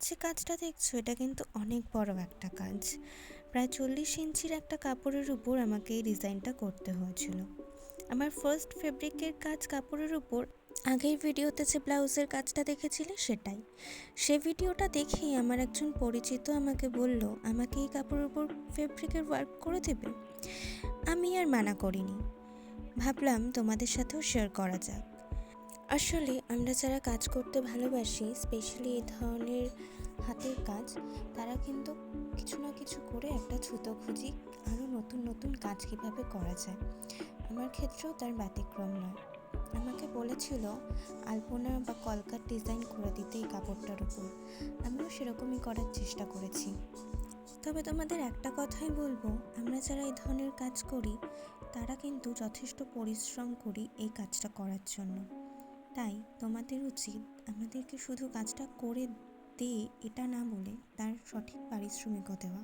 যে কাজটা দেখছো এটা কিন্তু অনেক বড় একটা কাজ। প্রায় 40 ইঞ্চির একটা কাপড়ের উপর আমাকে এই ডিজাইনটা করতে হয়েছিল। আমার ফার্স্ট ফেব্রিকের কাজ কাপড়ের উপর আগের ভিডিওতে যে ব্লাউজের কাজটা দেখেছিলে সেটাই। সে ভিডিওটা দেখেই আমার একজন পরিচিত আমাকে বলল আমাকে এই কাপড়ের উপর ফেব্রিকের ওয়ার্ক করে দেবে। আমি আর মানা করিনি, ভাবলাম তোমাদের সাথেও শেয়ার করা যাক। আসলে আমরা যারা কাজ করতে ভালোবাসি, স্পেশালি এই ধরনের হাতের কাজ, তারা কিন্তু কিছু না কিছু করে একটা ছুতো খুঁজি আরও নতুন নতুন কাজ কীভাবে করা যায়। আমার ক্ষেত্রেও তার ব্যতিক্রম নয়। আমাকে বলেছিল আলপনা বা কলকার ডিজাইন করে দিতে এই কাপড়টার উপর। আমিও সেরকমই করার চেষ্টা করেছি। তবে তোমাদের একটা কথাই বলবো, আমরা যারা এই ধরনের কাজ করি তারা কিন্তু যথেষ্ট পরিশ্রম করি এই কাজটা করার জন্য। তাই তোমাদের উচিত আমাদেরকে শুধু কাজটা করে দে এটা না বলে তার সঠিক পারিশ্রমিকও দেওয়া।